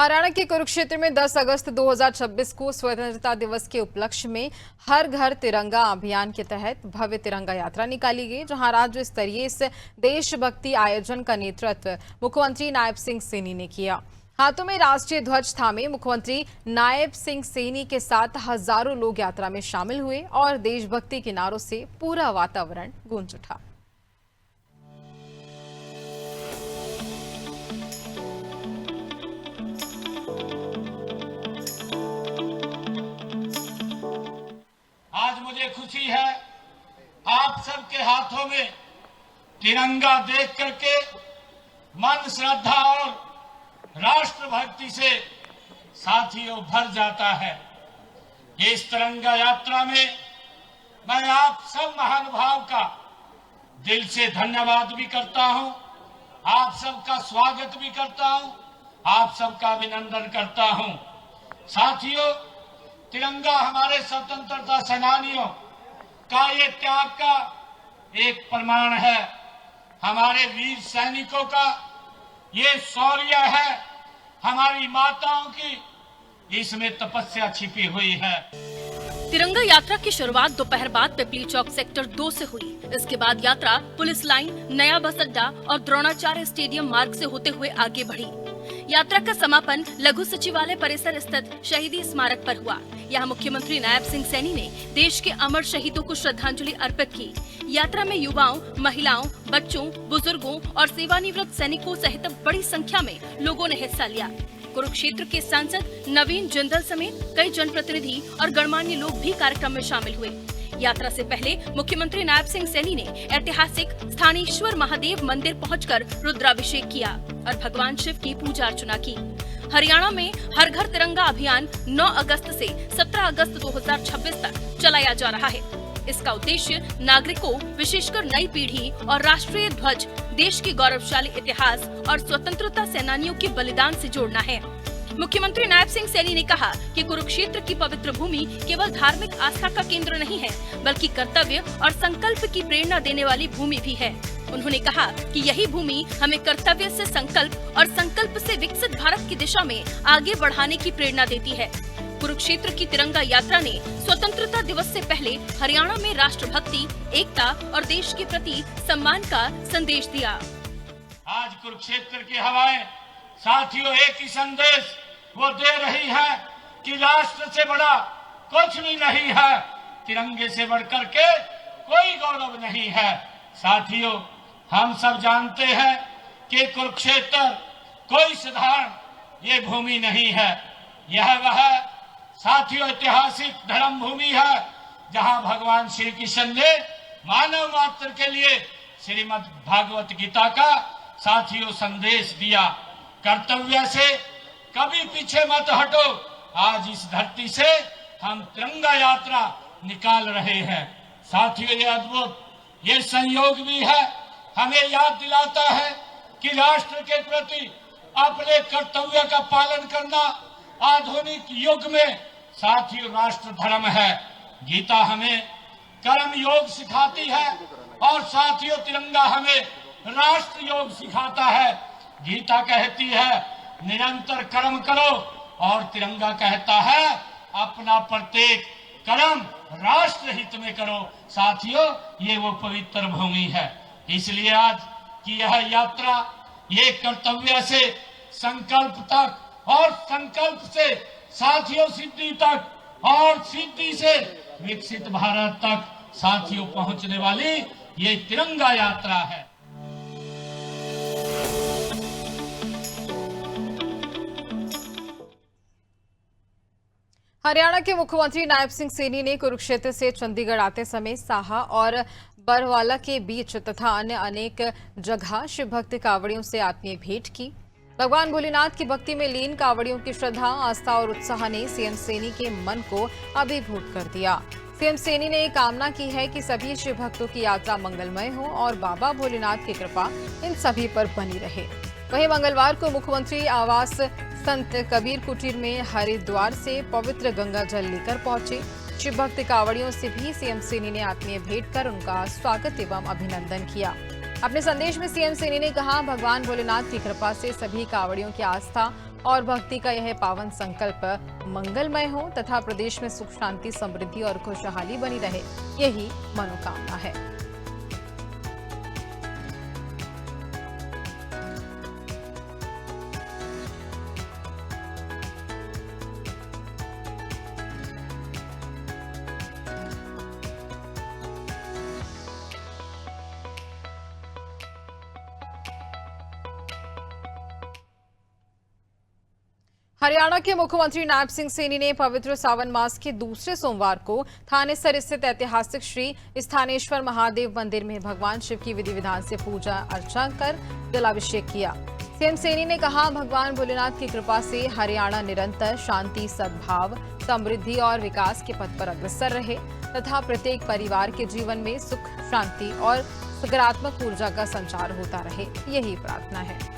हरियाणा के कुरुक्षेत्र में 10 अगस्त 2026 को स्वतंत्रता दिवस के उपलक्ष्य में हर घर तिरंगा अभियान के तहत भव्य तिरंगा यात्रा निकाली गई, जहां राज्य स्तरीय इस देशभक्ति आयोजन का नेतृत्व मुख्यमंत्री नायब सिंह सैनी ने किया। हाथों में राष्ट्रीय ध्वज थामे मुख्यमंत्री नायब सिंह सैनी के साथ हजारों लोग यात्रा में शामिल हुए और देशभक्ति के नारों से पूरा वातावरण गूंज उठा। आज मुझे खुशी है आप सबके हाथों में तिरंगा देख करके मन श्रद्धा और राष्ट्रभक्ति से साथियों भर जाता है। इस तिरंगा यात्रा में मैं आप सब महानुभाव का दिल से धन्यवाद भी करता हूं, आप सबका स्वागत भी करता हूं, आप सबका अभिनंदन करता हूं। साथियों, तिरंगा हमारे स्वतंत्रता सेनानियों का ये त्याग का एक प्रमाण है। हमारे वीर सैनिकों का ये शौर्य है, हमारी माताओं की इसमें तपस्या छिपी हुई है। तिरंगा यात्रा की शुरुआत दोपहर बाद पिपली चौक सेक्टर 2 से हुई। इसके बाद यात्रा पुलिस लाइन, नया बस अड्डा और द्रोणाचार्य स्टेडियम मार्ग से होते हुए आगे बढ़ी। यात्रा का समापन लघु सचिवालय परिसर स्थित शहीदी स्मारक पर हुआ। यहाँ मुख्यमंत्री नायब सिंह सैनी ने देश के अमर शहीदों को श्रद्धांजलि अर्पित की। यात्रा में युवाओं, महिलाओं, बच्चों, बुजुर्गों और सेवानिवृत्त सैनिकों सहित बड़ी संख्या में लोगों ने हिस्सा लिया। कुरुक्षेत्र के सांसद नवीन जिंदल समेत कई जनप्रतिनिधि और गणमान्य लोग भी कार्यक्रम में शामिल हुए। यात्रा से पहले मुख्यमंत्री नायब सिंह सैनी ने ऐतिहासिक स्थानेश्वर महादेव मंदिर पहुंचकर रुद्राभिषेक किया और भगवान शिव की पूजा अर्चना की। हरियाणा में हर घर तिरंगा अभियान 9 अगस्त से 17 अगस्त 2026 तक चलाया जा रहा है। इसका उद्देश्य नागरिकों, विशेषकर नई पीढ़ी और राष्ट्रीय ध्वज देश के गौरवशाली इतिहास और स्वतंत्रता सेनानियों के बलिदान से जोड़ना है। मुख्यमंत्री नायब सिंह सैनी ने कहा कि कुरुक्षेत्र की पवित्र भूमि केवल धार्मिक आस्था का केंद्र नहीं है, बल्कि कर्तव्य और संकल्प की प्रेरणा देने वाली भूमि भी है। उन्होंने कहा कि यही भूमि हमें कर्तव्य से संकल्प और संकल्प से विकसित भारत की दिशा में आगे बढ़ाने की प्रेरणा देती है। कुरुक्षेत्र की तिरंगा यात्रा ने स्वतंत्रता दिवस से पहले हरियाणा में राष्ट्रभक्ति, एकता और देश के प्रति सम्मान का संदेश दिया। आज कुरुक्षेत्र की हवाएं साथियों एक ही संदेश वो दे रही है कि राष्ट्र से बड़ा कुछ भी नहीं है, तिरंगे से बढ़कर के कोई गौरव नहीं है। साथियों, हम सब जानते हैं कि कुरुक्षेत्र कोई साधारण ये भूमि नहीं है। यह वह साथियों ऐतिहासिक धर्म भूमि है जहां भगवान श्री कृष्ण ने मानव मात्र के लिए श्रीमद् भागवत गीता का साथियों संदेश दिया। कर्तव्य से कभी पीछे मत हटो। आज इस धरती से हम तिरंगा यात्रा निकाल रहे हैं। साथियों, ये अद्भुत ये संयोग भी है, हमें याद दिलाता है कि राष्ट्र के प्रति अपने कर्तव्य का पालन करना आधुनिक युग में साथियों राष्ट्र धर्म है। गीता हमें कर्म योग सिखाती है और साथियों तिरंगा हमें राष्ट्र योग सिखाता है। गीता कहती है निरंतर कर्म करो और तिरंगा कहता है अपना प्रत्येक कर्म राष्ट्र हित में करो। साथियों, ये वो पवित्र भूमि है। इसलिए आज की यह यात्रा ये कर्तव्य से संकल्प तक और संकल्प से साथियों सिद्धि तक और सिद्धि से विकसित भारत तक साथियों पहुंचने वाली ये तिरंगा यात्रा है। हरियाणा के मुख्यमंत्री नायब सिंह सैनी ने कुरुक्षेत्र से चंडीगढ़ आते समय साहा और बरवाला के बीच तथा अन्य अनेक जगह शिव भक्त कांवड़ियों से आत्मीय भेंट की। भगवान भोलेनाथ की भक्ति में लीन कांवड़ियों की श्रद्धा, आस्था और उत्साह ने सीएम सैनी के मन को अभिभूत कर दिया। सीएम सैनी ने कामना की है कि सभी शिव भक्तों की यात्रा मंगलमय हो और बाबा भोलेनाथ की कृपा इन सभी पर बनी रहे। वहीं मंगलवार को मुख्यमंत्री आवास संत कबीर कुटीर में हरिद्वार से पवित्र गंगा जल लेकर पहुंचे। शिव भक्त कांवड़ियों से भी सीएम सैनी ने आत्मीय भेंट कर उनका स्वागत एवं अभिनंदन किया। अपने संदेश में सीएम सैनी ने कहा, भगवान भोलेनाथ की कृपा से सभी कांवड़ियों की आस्था और भक्ति का यह पावन संकल्प मंगलमय हो तथा प्रदेश में सुख शांति समृद्धि और खुशहाली बनी रहे, यही मनोकामना है। हरियाणा के मुख्यमंत्री नायब सिंह सैनी ने पवित्र सावन मास के दूसरे सोमवार को थानेसर स्थित ऐतिहासिक श्री स्थानेश्वर महादेव मंदिर में भगवान शिव की विधि विधान से पूजा अर्चना कर जलाभिषेक किया। सीएम सैनी ने कहा, भगवान भोलेनाथ की कृपा से हरियाणा निरंतर शांति, सद्भाव, समृद्धि और विकास के पथ पर अग्रसर रहे तथा प्रत्येक परिवार के जीवन में सुख, शांति और सकारात्मक ऊर्जा का संचार होता रहे, यही प्रार्थना है।